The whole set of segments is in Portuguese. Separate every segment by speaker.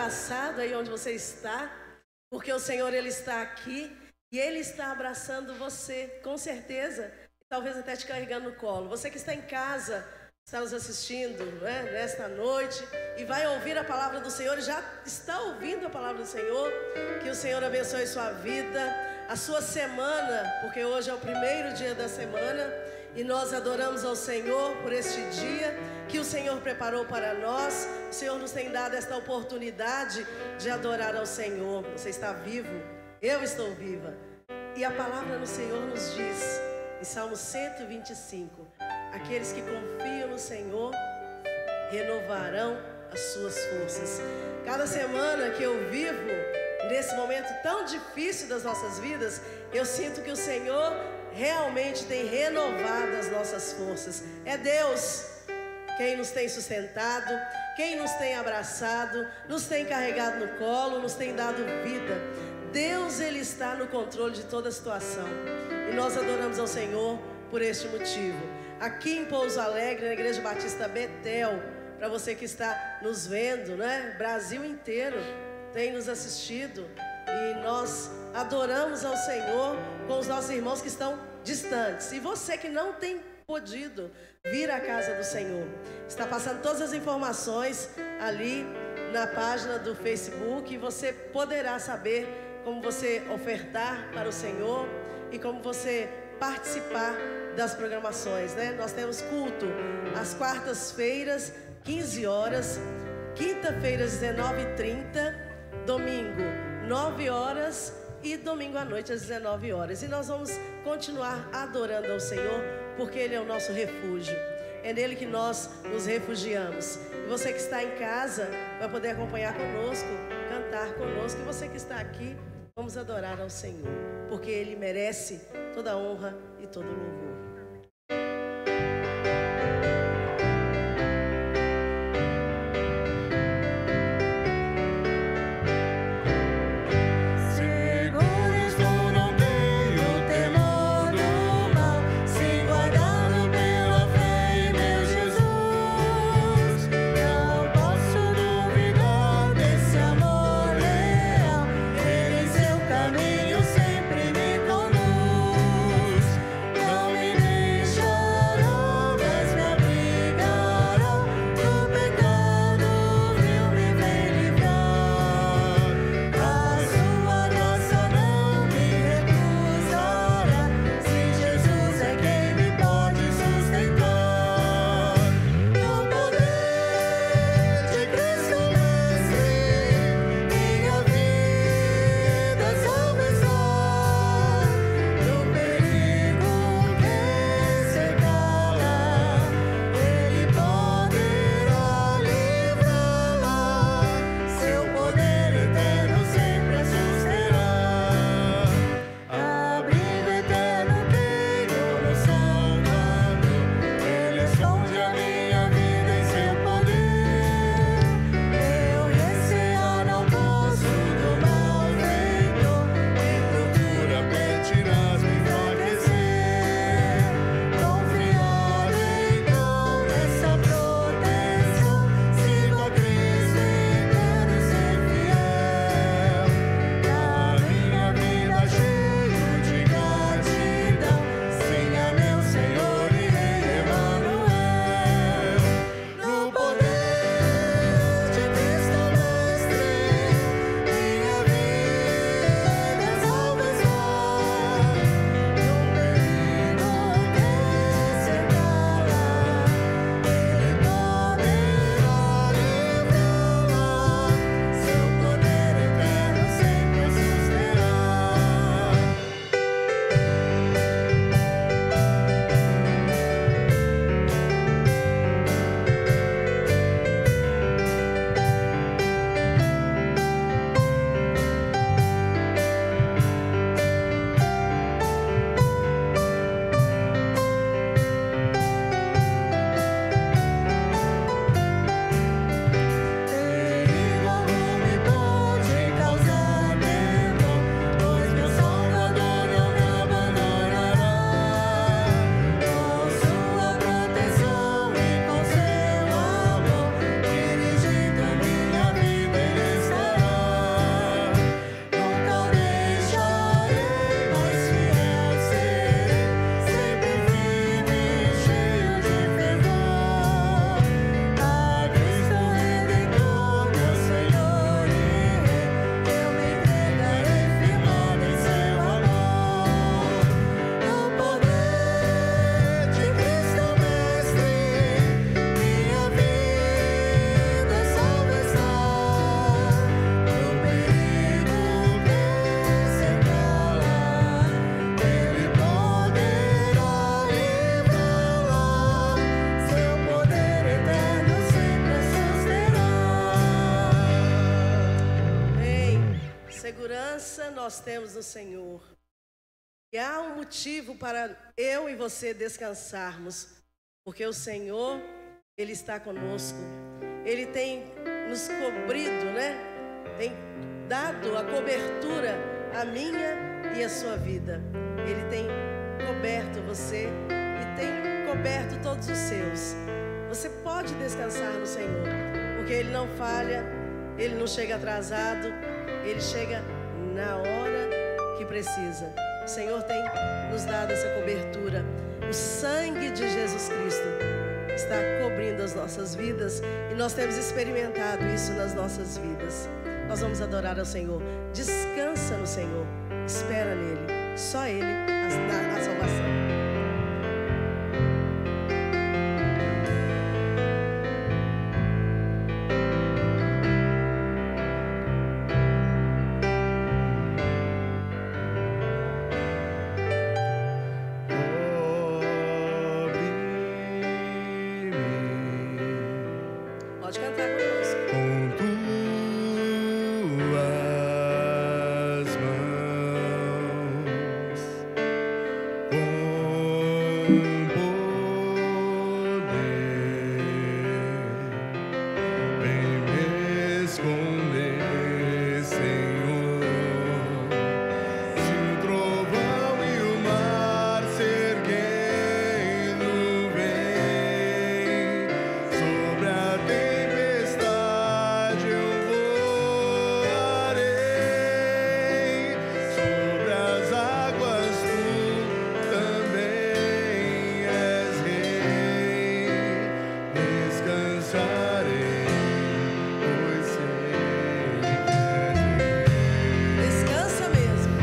Speaker 1: abraçado aí onde você está, porque o Senhor, Ele está aqui e Ele está abraçando você, com certeza, talvez até te carregando no colo. Você que está em casa, está nos assistindo, né, nesta noite e vai ouvir a palavra do Senhor, já está ouvindo a palavra do Senhor, que o Senhor abençoe sua vida, a sua semana, porque hoje é o primeiro dia da semana e nós adoramos ao Senhor por este dia que o Senhor preparou para nós. O Senhor nos tem dado esta oportunidade de adorar ao Senhor. Você está vivo, eu estou viva. E a palavra do Senhor nos diz, em Salmo 125, aqueles que confiam no Senhor renovarão as suas forças. Cada semana que eu vivo nesse momento tão difícil das nossas vidas, eu sinto que o Senhor realmente tem renovado as nossas forças. É Deus quem nos tem sustentado, quem nos tem abraçado, nos tem carregado no colo, nos tem dado vida. Deus, Ele está no controle de toda a situação e nós adoramos ao Senhor por este motivo. Aqui em Pouso Alegre, na Igreja Batista Betel, para você que está nos vendo, né? Brasil inteiro tem nos assistido e nós adoramos ao Senhor com os nossos irmãos que estão distantes. E você que não tem podido vir à casa do Senhor, está passando todas as informações ali na página do Facebook e você poderá saber como você ofertar para o Senhor e como você participar das programações, né? Nós temos culto às quartas-feiras, 15 horas, quinta-feiras, 19h30, domingo, 9 horas e domingo à noite às 19 horas. E nós vamos continuar adorando ao Senhor, porque Ele é o nosso refúgio. É nele que nós nos refugiamos. E você que está em casa vai poder acompanhar conosco, cantar conosco. E você que está aqui, vamos adorar ao Senhor, porque Ele merece toda a honra e todo o louvor.
Speaker 2: Caminho sempre me conduz, não me
Speaker 1: segurança nós temos no Senhor. E há um motivo para eu e você descansarmos, porque o Senhor, Ele está conosco. Ele tem nos cobrido, né? Tem dado a cobertura à minha e à sua vida. Ele tem coberto você e tem coberto todos os seus. Você pode descansar no Senhor, porque Ele não falha, Ele não chega atrasado, Ele chega na hora que precisa. O Senhor tem nos dado essa cobertura. O sangue de Jesus Cristo está cobrindo as nossas vidas e nós temos experimentado isso nas nossas vidas. Nós vamos adorar ao Senhor. Descansa no Senhor, espera nele, só Ele a salvação. Pode cantar conosco.
Speaker 2: Com tuas mãos, com poder, vem me esconder, Senhor. Se o trovão e o mar se erguendo vem sobre a tempestade, eu voarei sobre as águas. Tu também és rei. Descansarei, pois sei que és Deus.
Speaker 1: Descansa mesmo,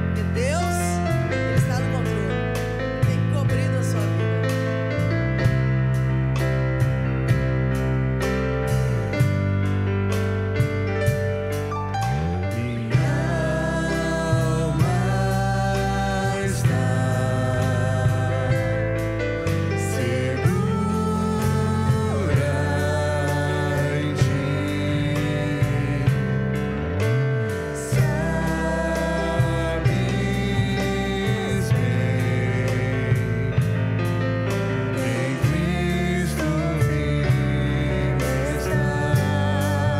Speaker 1: porque Deus, Ele está no controle. Tem cobrido a sua vida.
Speaker 2: Minha alma está segura em ti. Sabes bem, em Cristo vivo está.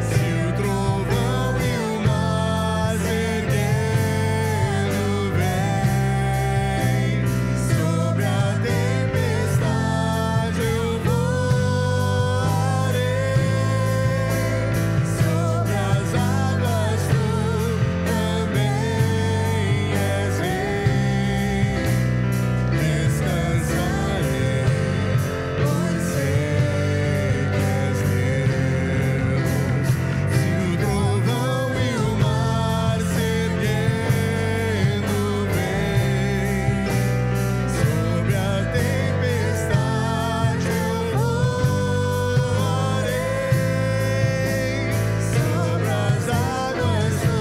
Speaker 2: Se o trovão e o mar se erguendo vem sobre a tempestade, eu voarei sobre as águas. Tu também és rei. Descansarei, pois sei que és Deus. Se o trovão e o mar se erguendo vem sobre a tempestade, eu voarei sobre as águas. Tu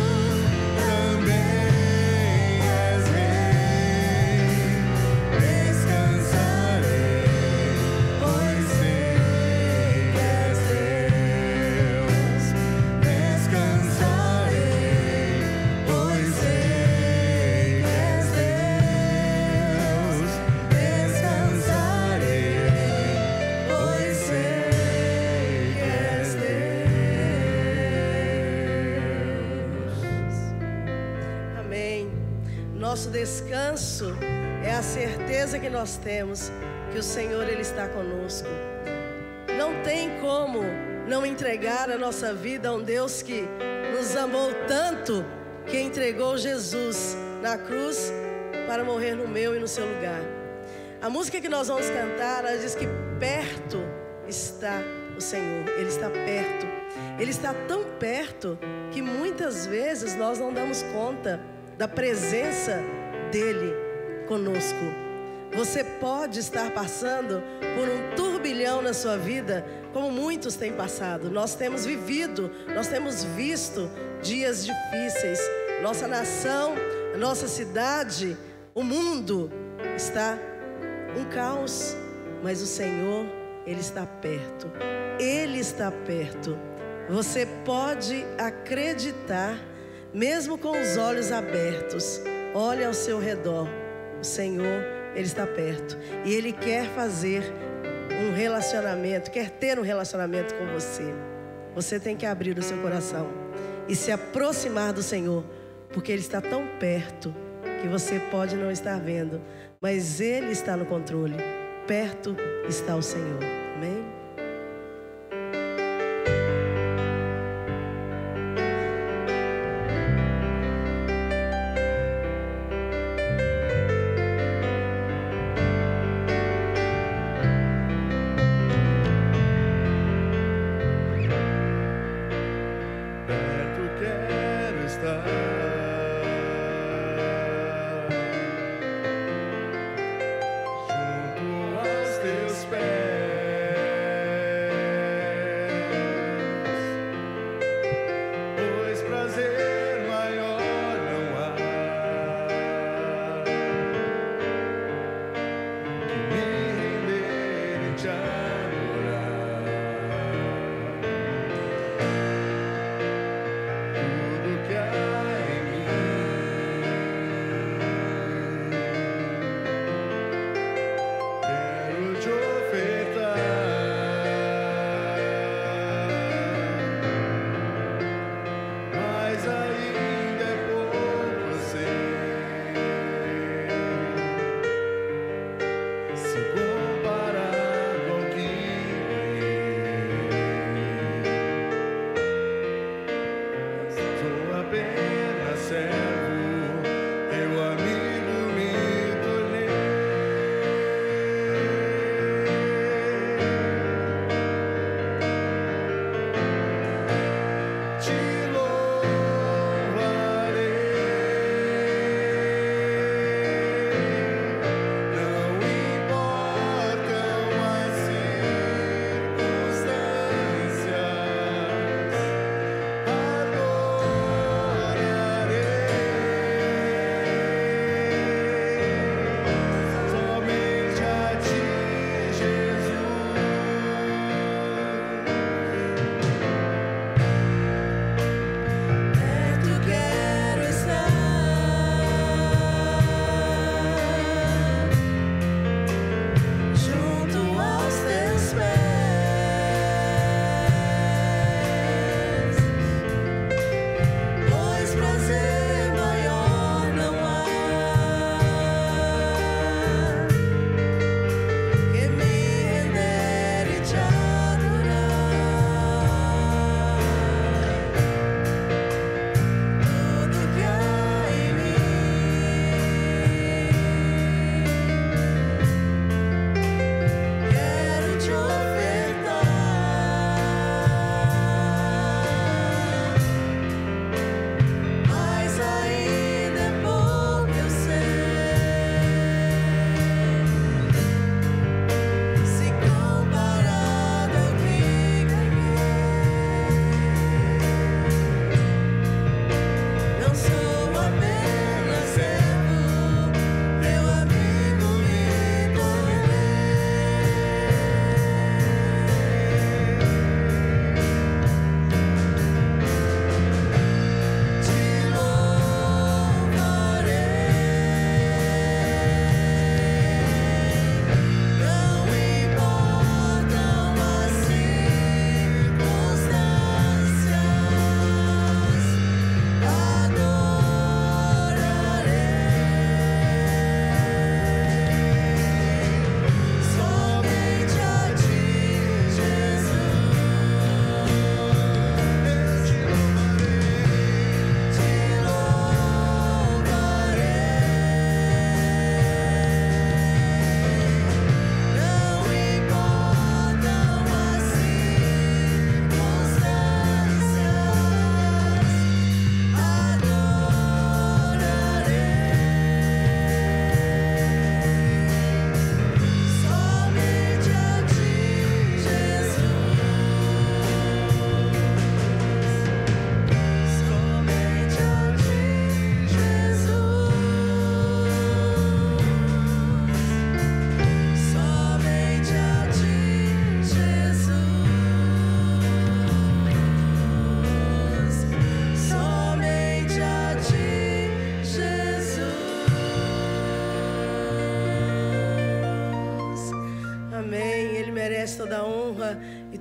Speaker 2: também és rei. Descansarei, pois sei que és Deus. Descansarei, pois sei que és Deus. Descansarei, pois sei que és Deus.
Speaker 1: Amém. Nosso descanso é a certeza que nós temos que o Senhor, Ele está conosco. Não tem como não entregar a nossa vida a um Deus que nos amou tanto, que entregou Jesus na cruz para morrer no meu e no seu lugar. A música que nós vamos cantar, ela diz que perto está o Senhor. Ele está perto. Ele está tão perto que muitas vezes nós não damos conta da presença dele conosco. Você pode estar passando por um turbilhão na sua vida, como muitos têm passado. Nós temos vivido, nós temos visto dias difíceis. Nossa nação, a nossa cidade, o mundo está um caos, mas o Senhor, Ele está perto. Ele está perto. Você pode acreditar mesmo com os olhos abertos, olhe ao seu redor. O Senhor, Ele está perto. E Ele quer fazer um relacionamento, quer ter um relacionamento com você. Você tem que abrir o seu coração e se aproximar do Senhor, porque Ele está tão perto que você pode não estar vendo, mas Ele está no controle. Perto está o Senhor. Amém?
Speaker 2: Perto quero estar, junto aos teus pés.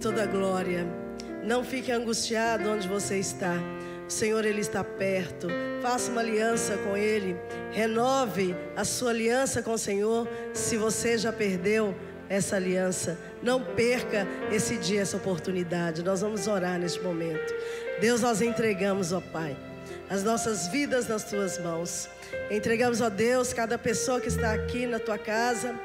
Speaker 1: toda a glória. Não fique angustiado onde você está. O Senhor, Ele está perto. Faça uma aliança com Ele. Renove a sua aliança com o Senhor. Se você já perdeu essa aliança, não perca esse dia, essa oportunidade. Nós vamos orar neste momento. Deus, nós entregamos, ó Pai, as nossas vidas nas Tuas mãos. Entregamos, ó Deus, cada pessoa que está aqui na Tua casa,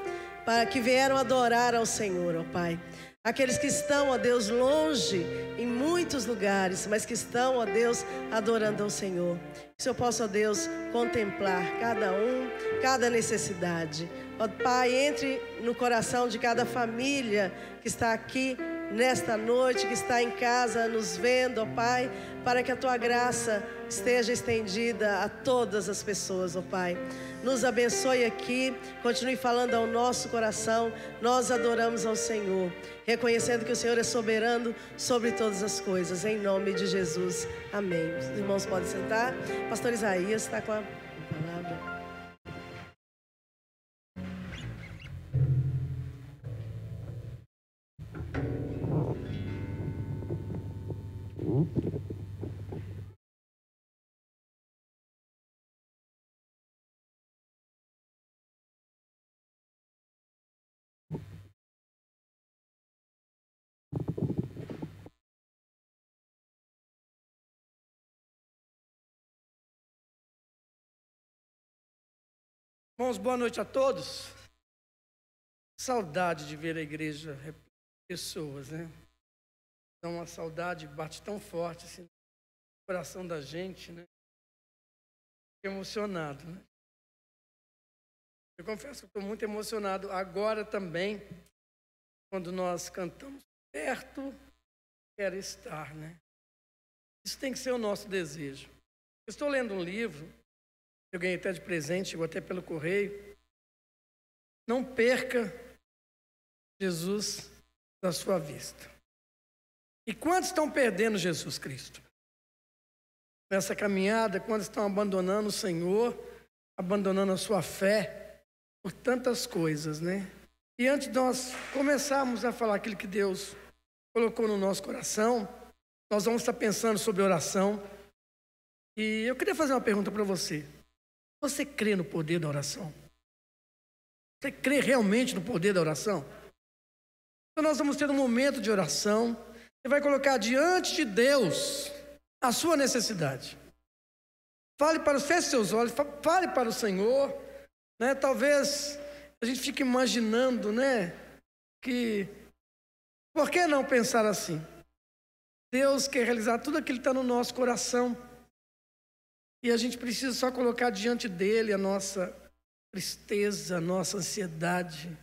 Speaker 1: para que vieram adorar ao Senhor, ó Pai. Aqueles que estão, ó Deus, longe, em muitos lugares, mas que estão, ó Deus, adorando ao Senhor. Que o Senhor possa, ó Deus, contemplar cada um, cada necessidade. Ó Pai, entre no coração de cada família que está aqui nesta noite, que está em casa nos vendo, ó Pai, para que a Tua graça esteja estendida a todas as pessoas, ó Pai. Nos abençoe aqui, continue falando ao nosso coração. Nós adoramos ao Senhor, reconhecendo que o Senhor é soberano sobre todas as coisas, em nome de Jesus, amém. Os irmãos podem sentar. Pastor Isaías está com a palavra.
Speaker 3: Irmãos, boa noite a todos. Saudade de ver a igreja, pessoas, né? Então, uma saudade bate tão forte assim, no coração da gente, né? Fico emocionado, né? Eu confesso que estou muito emocionado agora também, quando nós cantamos perto, quero estar, né? Isso tem que ser o nosso desejo. Eu estou lendo um livro, eu ganhei até de presente, chegou até pelo correio. Não perca Jesus da sua vista. E quantos estão perdendo Jesus Cristo? Nessa caminhada, quantos estão abandonando o Senhor, abandonando a sua fé, por tantas coisas, né? E antes de nós começarmos a falar aquilo que Deus colocou no nosso coração, nós vamos estar pensando sobre oração. E eu queria fazer uma pergunta para você. Você crê no poder da oração? Você crê realmente no poder da oração? Então nós vamos ter um momento de oração. Você vai colocar diante de Deus a sua necessidade. Feche seus olhos, fale para o Senhor, né? Talvez a gente fique imaginando, né? Por que não pensar assim? Deus quer realizar tudo aquilo que está no nosso coração. E a gente precisa só colocar diante dele a nossa tristeza, a nossa ansiedade,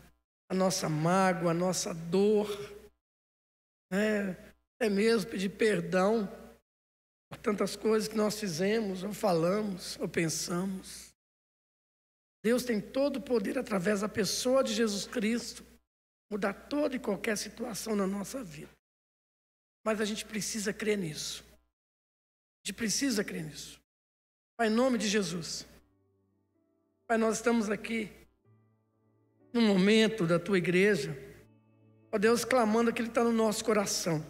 Speaker 3: a nossa mágoa, a nossa dor, né? Até mesmo pedir perdão por tantas coisas que nós fizemos, ou falamos, ou pensamos. Deus tem todo o poder através da pessoa de Jesus Cristo, mudar toda e qualquer situação na nossa vida. Mas a gente precisa crer nisso. A gente precisa crer nisso. Pai, em nome de Jesus. Pai, nós estamos aqui num momento da Tua igreja, ó Deus, clamando aquilo que está no nosso coração.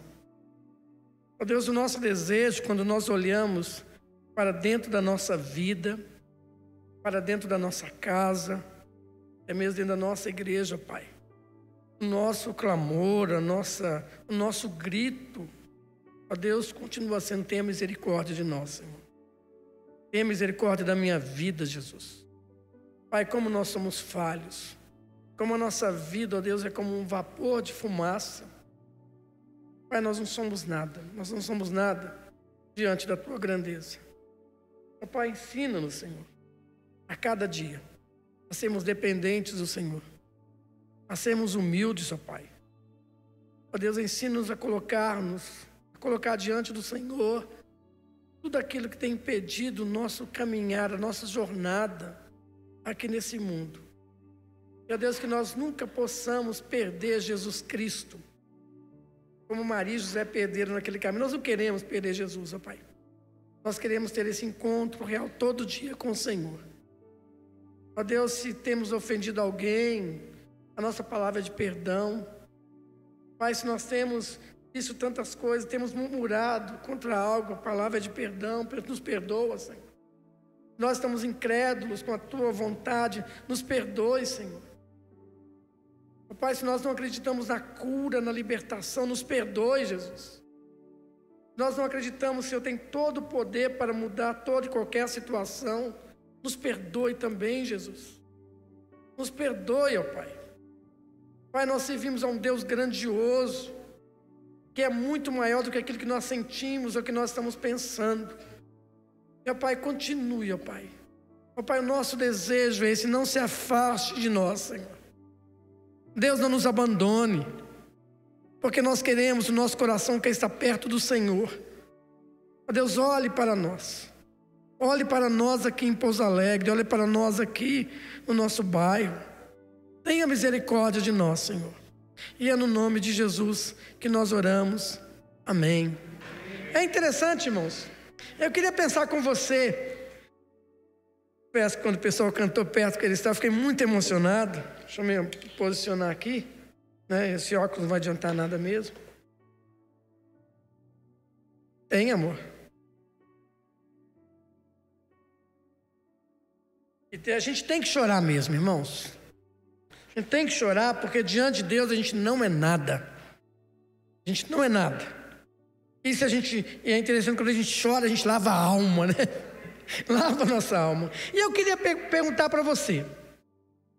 Speaker 3: Ó Deus, o nosso desejo, quando nós olhamos para dentro da nossa vida, para dentro da nossa casa, até mesmo dentro da nossa igreja, Pai. O nosso clamor, o nosso grito, ó Deus, continua sendo: tenha misericórdia de nós, Senhor. Tenha misericórdia da minha vida, Jesus. Pai, como nós somos falhos, como a nossa vida, ó Deus, é como um vapor de fumaça. Pai, nós não somos nada diante da Tua grandeza. Ó Pai, ensina-nos, Senhor, a cada dia, a sermos dependentes do Senhor, a sermos humildes, ó Pai. Ó Deus, ensina-nos a colocar diante do Senhor tudo aquilo que tem impedido o nosso caminhar, a nossa jornada aqui nesse mundo. E, ó Deus, que nós nunca possamos perder Jesus Cristo, como Maria e José perderam naquele caminho. Nós não queremos perder Jesus, ó Pai. Nós queremos ter esse encontro real todo dia com o Senhor. Ó Deus, se temos ofendido alguém, a nossa palavra é de perdão. Pai, se nós temos Isso, tantas coisas, temos murmurado contra algo, a palavra é de perdão, nos perdoa, Senhor. Nós estamos incrédulos com a Tua vontade, nos perdoe, Senhor. Pai, se nós não acreditamos na cura, na libertação, nos perdoe, Jesus. Nós não acreditamos, Senhor, tem todo o poder para mudar toda e qualquer situação. Nos perdoe também, Jesus. Nos perdoe, ó Pai. Pai, nós servimos a um Deus grandioso, que é muito maior do que aquilo que nós sentimos ou que nós estamos pensando. Meu Pai, continue, ó Pai. Ó Pai, o nosso desejo é esse, não se afaste de nós, Senhor. Deus, não nos abandone, porque nós queremos, o nosso coração quer estar perto do Senhor. Ó Deus, olhe para nós. Olhe para nós aqui em Pouso Alegre, olhe para nós aqui no nosso bairro. Tenha misericórdia de nós, Senhor. E é no nome de Jesus que nós oramos. Amém. É interessante, irmãos. Eu queria pensar com você. Peço que quando o pessoal cantou perto que ele estava, fiquei muito emocionado. Deixa eu me posicionar aqui, né? Esse óculos não vai adiantar nada mesmo. Tem, amor? E a gente tem que chorar mesmo, irmãos. A gente tem que chorar porque diante de Deus a gente não é nada. A gente não é nada. E é interessante, quando a gente chora, a gente lava a alma, né? Lava a nossa alma. E eu queria perguntar para você,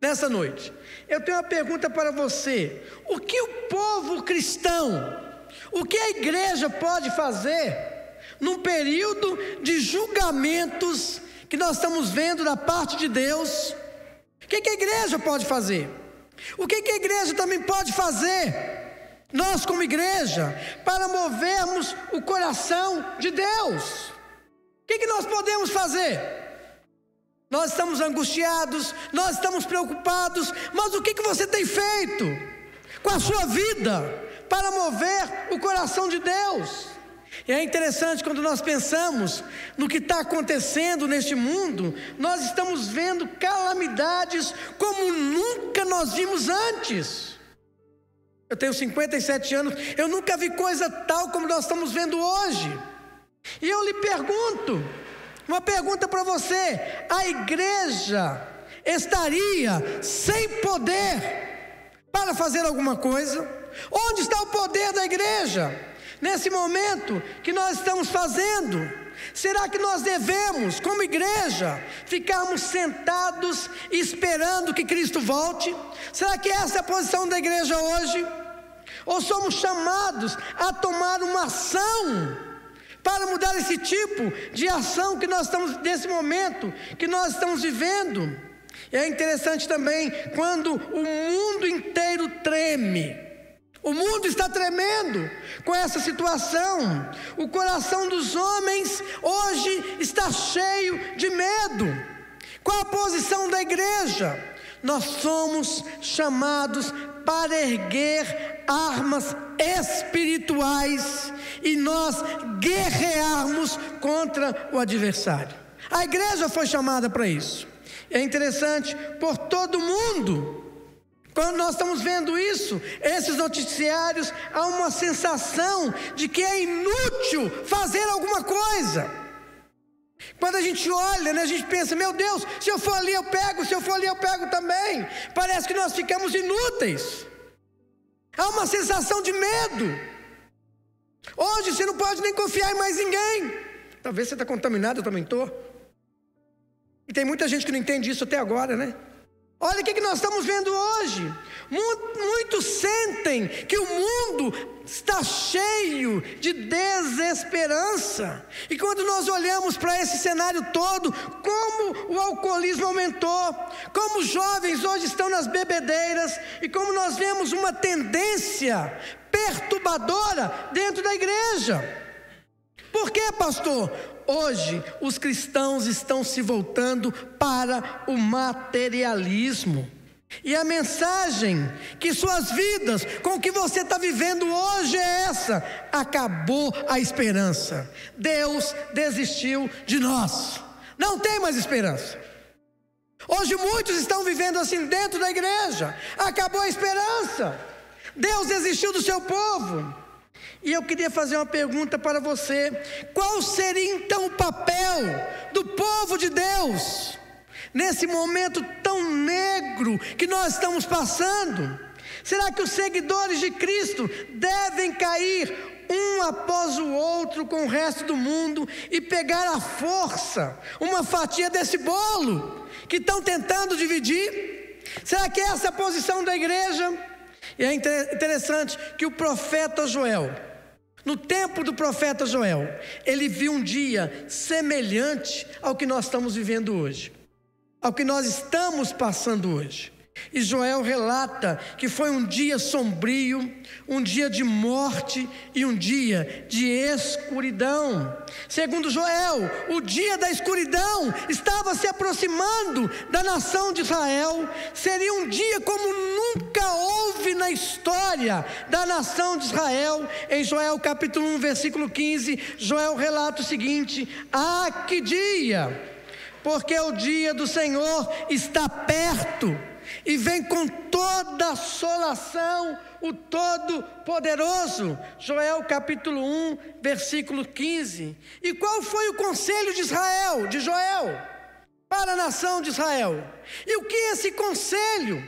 Speaker 3: nessa noite, eu tenho uma pergunta para você. O que o povo cristão, o que a igreja pode fazer num período de julgamentos que nós estamos vendo da parte de Deus? O que a igreja pode fazer? O que a igreja também pode fazer, nós como igreja, para movermos o coração de Deus? O que nós podemos fazer? Nós estamos angustiados, nós estamos preocupados, mas o que você tem feito com a sua vida para mover o coração de Deus? E é interessante quando nós pensamos no que está acontecendo neste mundo, nós estamos vendo calamidades como nunca nós vimos antes. Eu tenho 57 anos, eu nunca vi coisa tal como nós estamos vendo hoje. E eu lhe pergunto, uma pergunta para você: a igreja estaria sem poder para fazer alguma coisa? Onde está o poder da igreja nesse momento que nós estamos fazendo? Será que nós devemos, como igreja, ficarmos sentados esperando que Cristo volte? Será que essa é a posição da igreja hoje? Ou somos chamados a tomar uma ação para mudar esse tipo de ação que nós estamos, nesse momento que nós estamos vivendo? E é interessante também, quando o mundo inteiro treme, o mundo está tremendo com essa situação, o coração dos homens hoje está cheio de medo. Qual a posição da igreja? Nós somos chamados para erguer armas espirituais e nós guerrearmos contra o adversário. A igreja foi chamada para isso. É interessante, por todo mundo, quando nós estamos vendo isso, esses noticiários, há uma sensação de que é inútil fazer alguma coisa. Quando a gente olha, né, a gente pensa: meu Deus, se eu for ali eu pego, se eu for ali eu pego também. Parece que nós ficamos inúteis. Há uma sensação de medo. Hoje você não pode nem confiar em mais ninguém. Talvez você está contaminado, eu também estou. E tem muita gente que não entende isso até agora, né? Olha o que nós estamos vendo hoje. Muitos sentem que o mundo está cheio de desesperança. E quando nós olhamos para esse cenário todo, como o alcoolismo aumentou, como os jovens hoje estão nas bebedeiras, e como nós vemos uma tendência perturbadora dentro da igreja. Por quê, pastor? Hoje os cristãos estão se voltando para o materialismo. E a mensagem que suas vidas, com o que você está vivendo hoje é essa: acabou a esperança. Deus desistiu de nós. Não tem mais esperança. Hoje muitos estão vivendo assim dentro da igreja. Acabou a esperança. Deus desistiu do seu povo. E eu queria fazer uma pergunta para você: qual seria então o papel do povo de Deus nesse momento tão negro que nós estamos passando? Será que os seguidores de Cristo devem cair um após o outro com o resto do mundo e pegar à força uma fatia desse bolo que estão tentando dividir? Será que essa é a posição da igreja? E é interessante que o profeta Joel, no tempo do profeta Joel, ele viu um dia semelhante ao que nós estamos vivendo hoje, ao que nós estamos passando hoje. E Joel relata que foi um dia sombrio, um dia de morte e um dia de escuridão. Segundo Joel, o dia da escuridão estava se aproximando da nação de Israel. Seria um dia como nunca houve na história da nação de Israel. Em Joel capítulo 1, versículo 15, Joel relata o seguinte: ah, que dia! Porque o dia do Senhor está perto, e vem com toda assolação o Todo-Poderoso. Joel capítulo 1, versículo 15. E qual foi o conselho de Israel, de Joel, para a nação de Israel? E o que esse conselho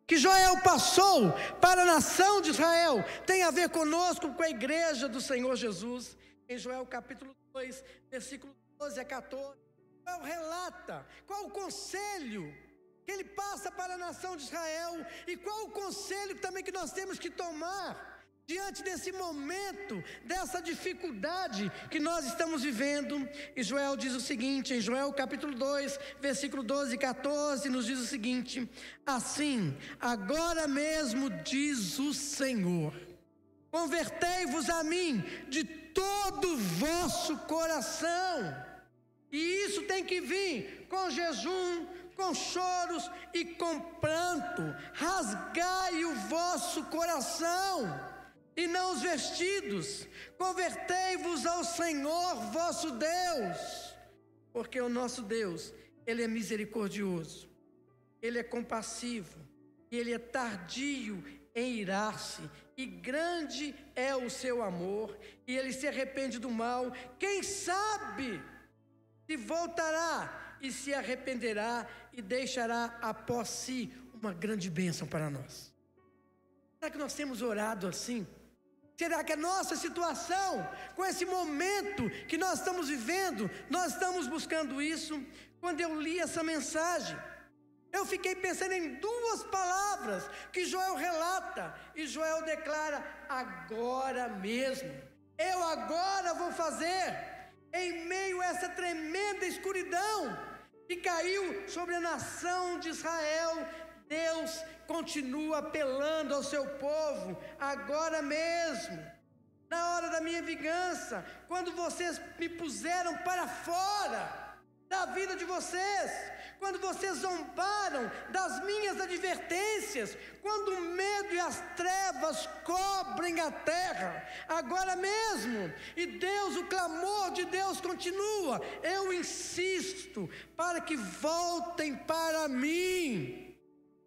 Speaker 3: que Joel passou para a nação de Israel tem a ver conosco, com a igreja do Senhor Jesus? Em Joel capítulo 2, versículo 12 a 14, Joel relata qual o conselho que ele passa para a nação de Israel, e qual o conselho também que nós temos que tomar diante desse momento, dessa dificuldade que nós estamos vivendo. E Joel diz o seguinte, em Joel capítulo 2, versículo 12 e 14, nos diz o seguinte: assim, agora mesmo diz o Senhor, convertei-vos a mim de todo o vosso coração. E isso tem que vir com jejum, com choros e com pranto. Rasgai o vosso coração e não os vestidos. Convertei-vos ao Senhor vosso Deus, porque o nosso Deus, Ele é misericordioso, Ele é compassivo, e Ele é tardio em irar-se, e grande é o seu amor, e Ele se arrepende do mal. Quem sabe se voltará e se arrependerá e deixará após si uma grande bênção para nós. Será que nós temos orado assim? Será que a nossa situação, com esse momento que nós estamos vivendo, nós estamos buscando isso? Quando eu li essa mensagem, eu fiquei pensando em duas palavras que Joel relata, e Joel declara: agora mesmo, eu agora vou fazer. Em meio a essa tremenda escuridão que caiu sobre a nação de Israel, Deus continua apelando ao seu povo: agora mesmo, na hora da minha vingança, quando vocês me puseram para fora da vida de vocês, quando vocês zombaram das minhas advertências, quando o medo e as trevas cobrem a terra, agora mesmo. E Deus, o clamor de Deus continua: eu insisto para que voltem para mim.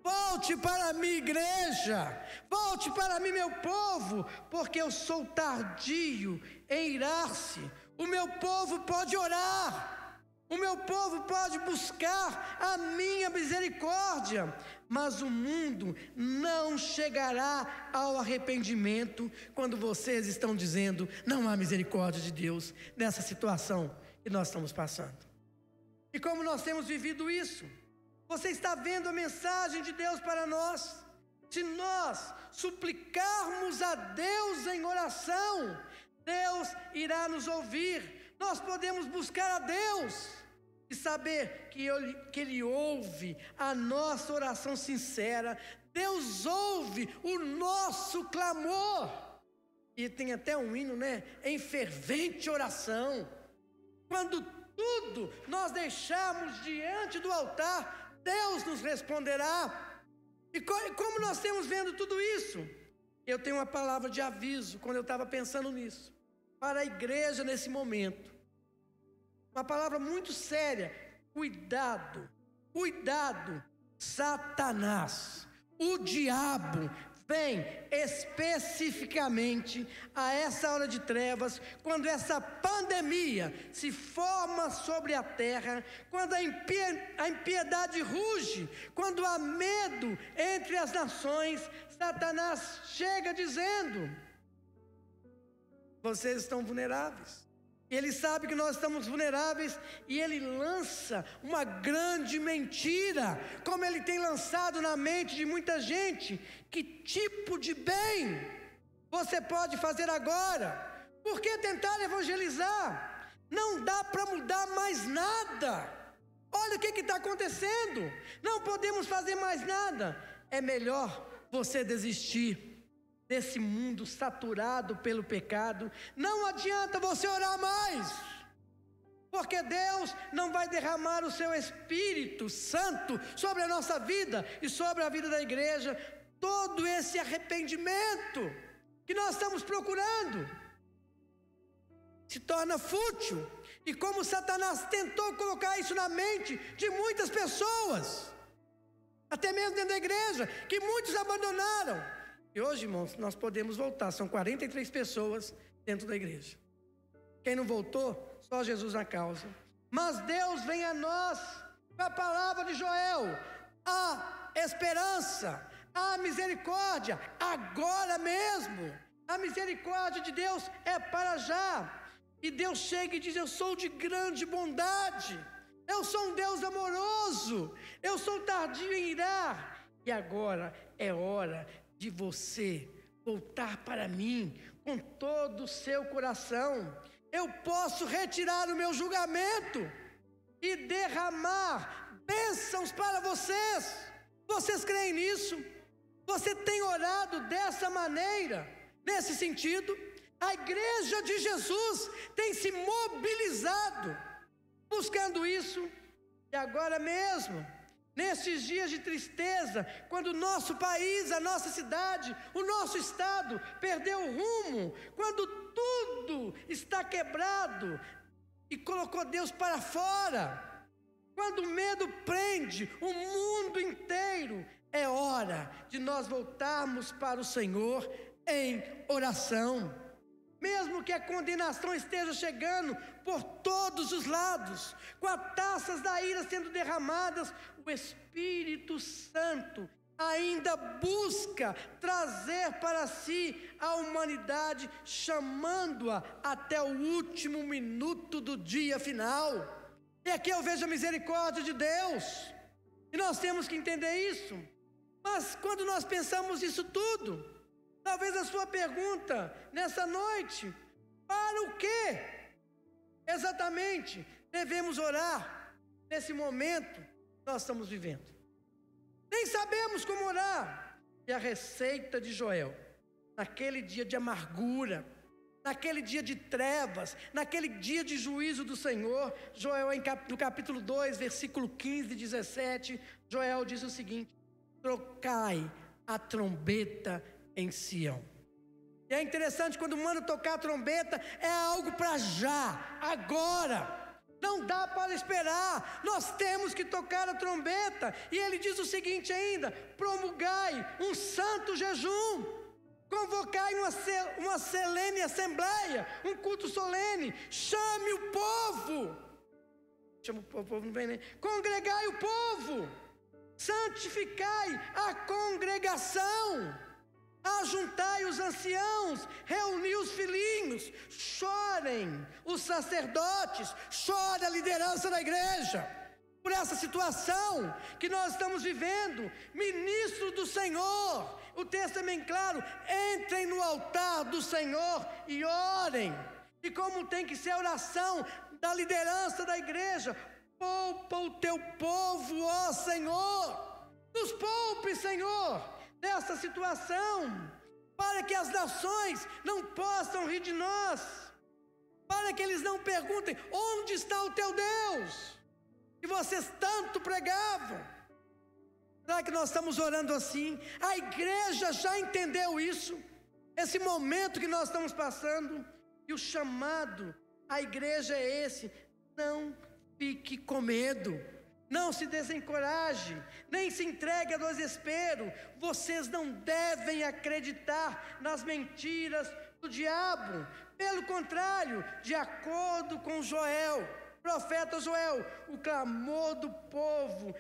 Speaker 3: Volte para mim, igreja, volte para mim, meu povo, porque eu sou tardio em irar-se. O meu povo pode orar, o meu povo pode buscar a minha misericórdia, mas o mundo não chegará ao arrependimento quando vocês estão dizendo: não há misericórdia de Deus nessa situação que nós estamos passando. E como nós temos vivido isso? Você está vendo a mensagem de Deus para nós? Se nós suplicarmos a Deus em oração, Deus irá nos ouvir. Nós podemos buscar a Deus e saber que Ele ouve a nossa oração sincera. Deus ouve o nosso clamor. E tem até um hino, né? Em fervente oração. Quando tudo nós deixamos diante do altar, Deus nos responderá. E como nós temos vendo tudo isso? Eu tenho uma palavra de aviso quando eu estava pensando nisso, para a igreja nesse momento. Uma palavra muito séria: cuidado, cuidado, Satanás, o diabo vem especificamente a essa hora de trevas, quando essa pandemia se forma sobre a terra, quando a impiedade ruge, quando há medo entre as nações. Satanás chega dizendo: vocês estão vulneráveis. Ele sabe que nós estamos vulneráveis e ele lança uma grande mentira, como ele tem lançado na mente de muita gente. Que tipo de bem você pode fazer agora? Por que tentar evangelizar? Não dá para mudar mais nada. Olha o que está acontecendo. Não podemos fazer mais nada. É melhor você desistir desse mundo saturado pelo pecado. Não adianta você orar mais, porque Deus não vai derramar o seu Espírito Santo sobre a nossa vida e sobre a vida da igreja. Todo esse arrependimento que nós estamos procurando se torna fútil. E como Satanás tentou colocar isso na mente de muitas pessoas, até mesmo dentro da igreja, que muitos abandonaram. E hoje, irmãos, nós podemos voltar. São 43 pessoas dentro da igreja. Quem não voltou, só Jesus na causa. Mas Deus vem a nós com a palavra de Joel: a esperança, a misericórdia, agora mesmo. A misericórdia de Deus é para já. E Deus chega e diz: eu sou de grande bondade, eu sou um Deus amoroso, eu sou tardio em irar. E agora é hora de você voltar para mim com todo o seu coração. Eu posso retirar o meu julgamento e derramar bênçãos para vocês. Vocês creem nisso? Você tem orado dessa maneira, nesse sentido? A igreja de Jesus tem se mobilizado buscando isso. E agora mesmo, nesses dias de tristeza, quando o nosso país, a nossa cidade, o nosso estado perdeu o rumo, quando tudo está quebrado e colocou Deus para fora, quando o medo prende o mundo inteiro, é hora de nós voltarmos para o Senhor em oração. Mesmo que a condenação esteja chegando por todos os lados, com as taças da ira sendo derramadas, o Espírito Santo ainda busca trazer para si a humanidade, chamando-a até o último minuto do dia final. E aqui eu vejo a misericórdia de Deus, e nós temos que entender isso. Mas quando nós pensamos isso tudo, talvez a sua pergunta nessa noite: para o que exatamente devemos orar nesse momento que nós estamos vivendo? Nem sabemos como orar. E a receita de Joel, naquele dia de amargura, naquele dia de trevas, naquele dia de juízo do Senhor, Joel, no capítulo 2, versículo 15 e 17, Joel diz o seguinte: trocai a trombeta em Sião. E é interessante, quando manda tocar a trombeta, é algo para já, agora. Não dá para esperar, nós temos que tocar a trombeta. E ele diz o seguinte ainda: promulgai um santo jejum, convocai uma solene assembleia, um culto solene, chame o povo. Chama o povo, não vem nem. Congregai o povo, santificai a congregação, ajuntai os anciãos, reuni os filhinhos, chorem os sacerdotes, chore a liderança da igreja, por essa situação que nós estamos vivendo. Ministro do Senhor, o texto é bem claro: entrem no altar do Senhor e orem. E como tem que ser a oração da liderança da igreja: poupa o teu povo, ó Senhor, nos poupe, Senhor, dessa situação, para que as nações não possam rir de nós, para que eles não perguntem: onde está o teu Deus, que vocês tanto pregavam? Será que nós estamos orando assim? A igreja já entendeu isso, esse momento que nós estamos passando, e o chamado à igreja é esse: não fique com medo, Não se desencoraje, nem se entregue ao desespero. Vocês não devem acreditar nas mentiras do diabo. Pelo contrário, de acordo com Joel, profeta Joel, o clamor do povo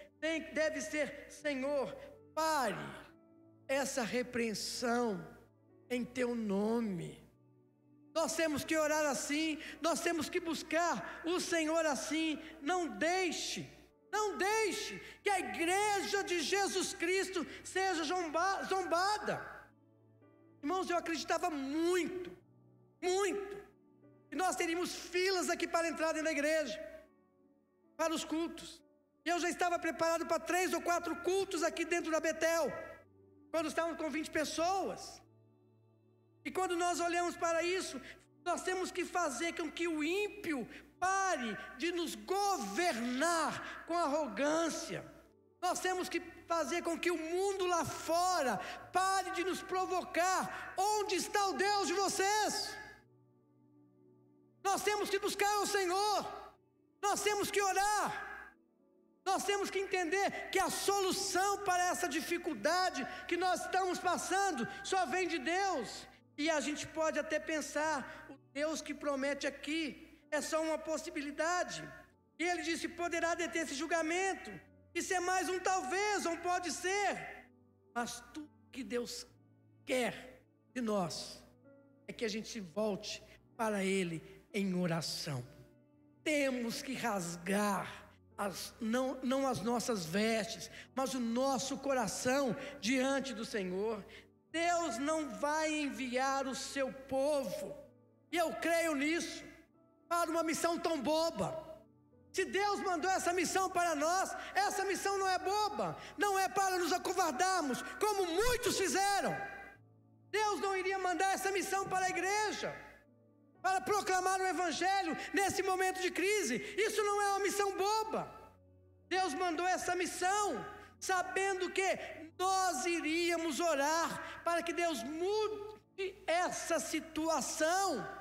Speaker 3: deve ser: Senhor, pare essa repreensão em teu nome. Nós temos que orar assim, nós temos que buscar o Senhor assim. Não deixe que a igreja de Jesus Cristo seja zombada. Irmãos, eu acreditava muito, que nós teríamos filas aqui para entrar dentro da igreja, para os cultos. E eu já estava preparado para 3 ou 4 cultos aqui dentro da Betel, quando estávamos com 20 pessoas. E quando nós olhamos para isso, nós temos que fazer com que o ímpio pare de nos governar com arrogância. Nós temos que fazer com que o mundo lá fora pare de nos provocar. Onde está o Deus de vocês? Nós temos que buscar o Senhor. Nós temos que orar. Nós temos que entender que a solução para essa dificuldade que nós estamos passando só vem de Deus. E a gente pode até pensar: o Deus que promete aqui é só uma possibilidade. E ele disse: poderá deter esse julgamento. Isso é mais um talvez, ou pode ser. Mas tudo que Deus quer de nós é que a gente se volte para Ele em oração. Temos que rasgar não as nossas vestes, mas o nosso coração diante do Senhor. Deus não vai enviar o seu povo, e eu creio nisso, para uma missão tão boba. Se Deus mandou essa missão para nós, essa missão não é boba, não é para nos acovardarmos, como muitos fizeram. Deus não iria mandar essa missão para a igreja, para proclamar o evangelho nesse momento de crise. Isso não é uma missão boba. Deus mandou essa missão sabendo que nós iríamos orar para que Deus mude essa situação.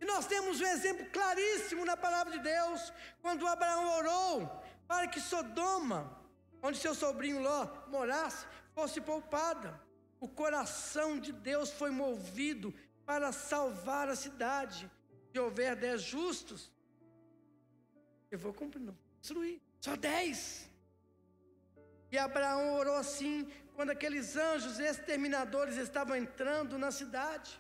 Speaker 3: E nós temos um exemplo claríssimo na palavra de Deus, quando Abraão orou para que Sodoma, onde seu sobrinho Ló morasse, fosse poupada. O coração de Deus foi movido para salvar a cidade. Se houver 10 justos, eu vou cumprir, não vou destruir, só 10. E Abraão orou assim quando aqueles anjos exterminadores estavam entrando na cidade.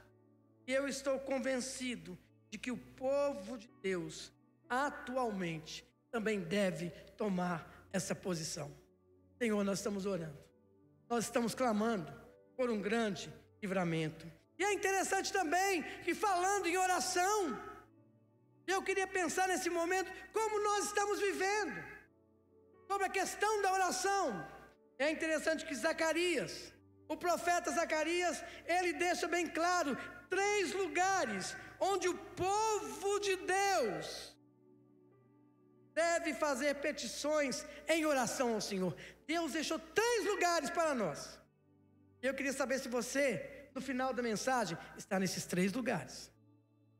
Speaker 3: E eu estou convencido de que o povo de Deus atualmente também deve tomar essa posição. Senhor, nós estamos orando, nós estamos clamando por um grande livramento. E é interessante também que, falando em oração, eu queria pensar nesse momento como nós estamos vivendo sobre a questão da oração. É interessante que Zacarias, o profeta Zacarias, ele deixa bem claro 3 lugares onde o povo de Deus deve fazer petições em oração ao Senhor. Deus deixou 3 lugares para nós. Eu queria saber se você, no final da mensagem, está nesses 3 lugares.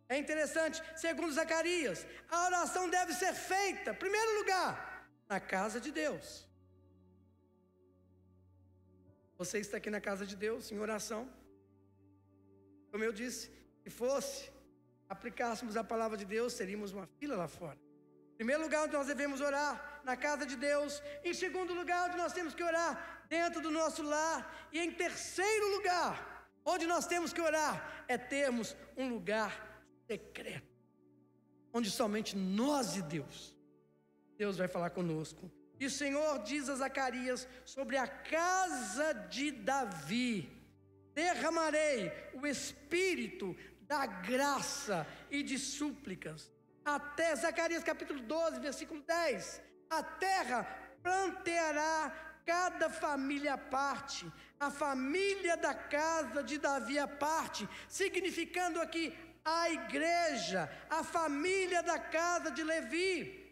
Speaker 3: É interessante, segundo Zacarias, a oração deve ser feita, em primeiro lugar, na casa de Deus. Você está aqui na casa de Deus em oração? Como eu disse, se aplicássemos a palavra de Deus, teríamos uma fila lá fora. Em primeiro lugar, onde nós devemos orar, na casa de Deus. Em segundo lugar, onde nós temos que orar, dentro do nosso lar. E em terceiro lugar, onde nós temos que orar, é termos um lugar secreto, onde somente nós e Deus vai falar conosco. E o Senhor diz a Zacarias sobre a casa de Davi: derramarei o espírito da graça e de súplicas. Até Zacarias capítulo 12, versículo 10. A terra planteará cada família à parte, a família da casa de Davi à parte, significando aqui a igreja, a família da casa de Levi.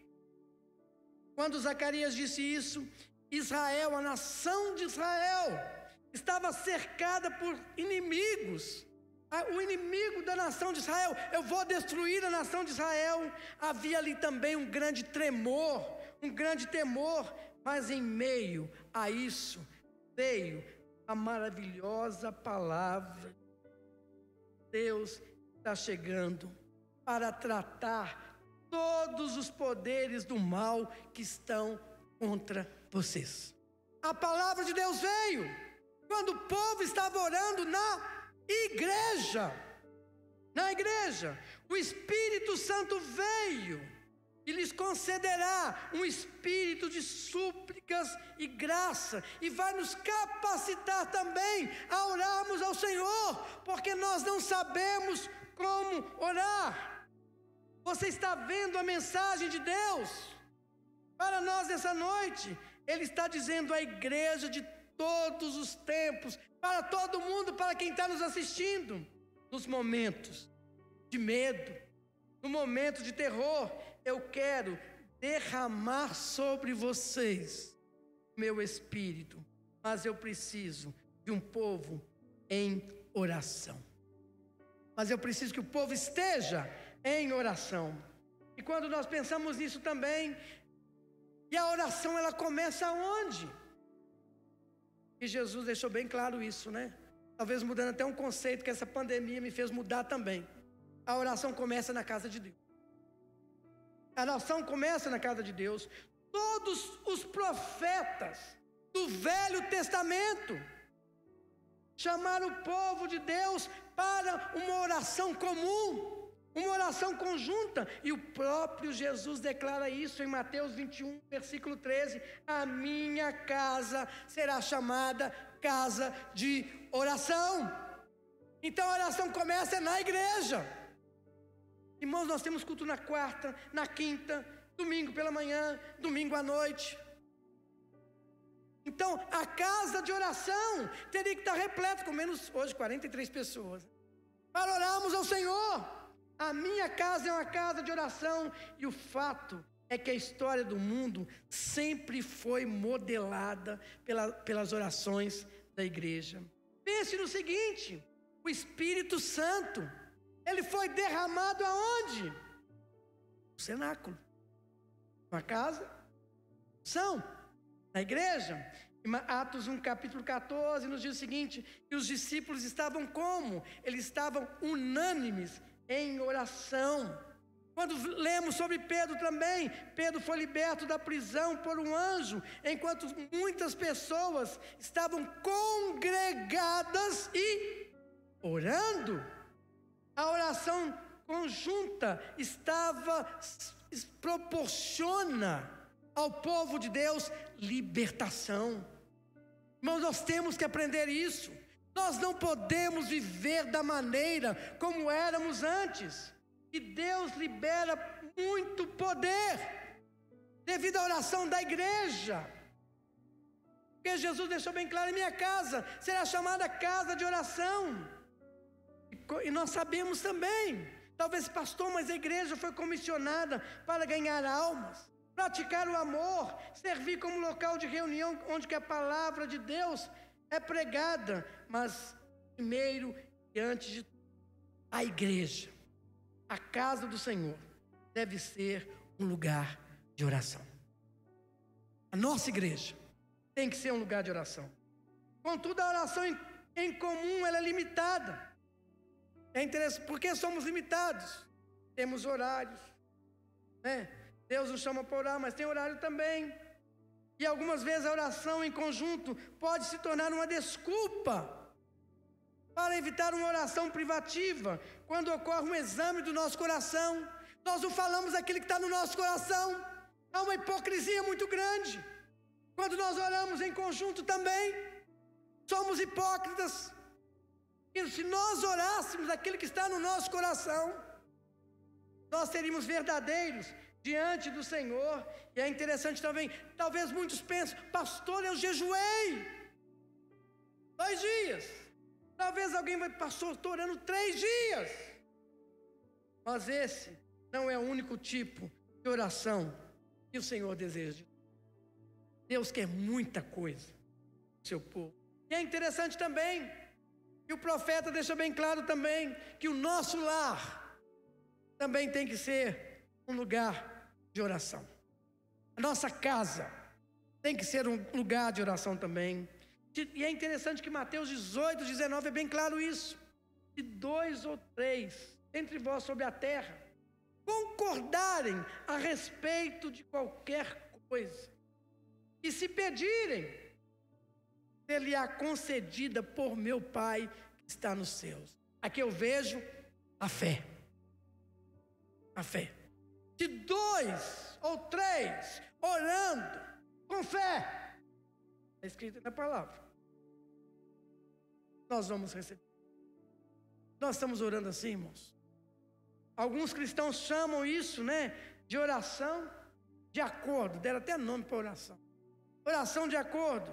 Speaker 3: Quando Zacarias disse isso, Israel, a nação de Israel, estava cercada por inimigos. O inimigo da nação de Israel: eu vou destruir a nação de Israel. Havia ali também um grande tremor, um grande temor, mas em meio a isso veio a maravilhosa palavra. Deus está chegando para tratar todos os poderes do mal que estão contra vocês. A palavra de Deus veio quando o povo estava orando na igreja. Na igreja, o Espírito Santo veio e lhes concederá um espírito de súplicas e graça, e vai nos capacitar também a orarmos ao Senhor, porque nós não sabemos como orar. Você está vendo a mensagem de Deus para nós essa noite? Ele está dizendo à igreja de todos os tempos, para todo mundo, para quem está nos assistindo, nos momentos de medo, no momento de terror, eu quero derramar sobre vocês meu espírito, mas eu preciso de um povo em oração. Mas eu preciso que o povo esteja em oração. E quando nós pensamos nisso também, e a oração ela começa aonde? E Jesus deixou bem claro isso, né? Talvez mudando até um conceito que essa pandemia me fez mudar também. A oração começa na casa de Deus. A oração começa na casa de Deus. Todos os profetas do Velho Testamento chamaram o povo de Deus para uma oração comum, uma oração conjunta. E o próprio Jesus declara isso em Mateus 21, versículo 13: a minha casa será chamada casa de oração. Então a oração começa na igreja. Irmãos, nós temos culto na quarta, na quinta, domingo pela manhã, domingo à noite. Então, a casa de oração teria que estar repleta, com menos hoje 43 pessoas, para orarmos ao Senhor. A minha casa é uma casa de oração. E o fato é que a história do mundo sempre foi modelada pelas orações da igreja. Pense no seguinte: o Espírito Santo, ele foi derramado aonde? No cenáculo. Uma casa, na igreja. Em Atos 1, capítulo 14, nos diz o seguinte: que os discípulos estavam como? Eles estavam unânimes em oração. Quando lemos sobre Pedro também, Pedro foi liberto da prisão por um anjo, enquanto muitas pessoas estavam congregadas e orando. A oração conjunta proporciona ao povo de Deus libertação. Irmãos, nós temos que aprender isso. Nós não podemos viver da maneira como éramos antes. E Deus libera muito poder devido à oração da igreja. Porque Jesus deixou bem claro: em minha casa será chamada casa de oração. E nós sabemos também, talvez, pastor, mas a igreja foi comissionada para ganhar almas, praticar o amor, servir como local de reunião onde que a palavra de Deus é pregada. Mas primeiro e antes de tudo, a igreja, a casa do Senhor, deve ser um lugar de oração. A nossa igreja tem que ser um lugar de oração. Contudo, a oração em comum ela é limitada. É interessante, porque somos limitados. Temos horários, né? Deus nos chama para orar, mas tem horário também. E algumas vezes a oração em conjunto pode se tornar uma desculpa para evitar uma oração privativa. Quando ocorre um exame do nosso coração, nós não falamos aquilo que está no nosso coração. Há uma hipocrisia muito grande. Quando nós oramos em conjunto também, somos hipócritas. E se nós orássemos aquilo que está no nosso coração, nós seríamos verdadeiros diante do Senhor. E é interessante também, talvez muitos pensem: pastor, eu jejuei 2 dias. Talvez alguém vai: pastor, estou orando 3 dias. Mas esse não é o único tipo de oração que o Senhor deseja. Deus quer muita coisa do seu povo. E é interessante também que o profeta deixa bem claro também que o nosso lar também tem que ser um lugar de oração. A nossa casa tem que ser um lugar de oração também. E é interessante que Mateus 18, 19 é bem claro isso. Se 2 ou 3 entre vós sobre a terra concordarem a respeito de qualquer coisa, e se pedirem, ele-á concedida por meu Pai que está nos céus. Aqui eu vejo a fé. A fé. Se 2 ou 3 orando com fé, é escrito na palavra, nós vamos receber. Nós estamos orando assim, irmãos. Alguns cristãos chamam isso, de oração de acordo. Deram até nome para oração. Oração de acordo.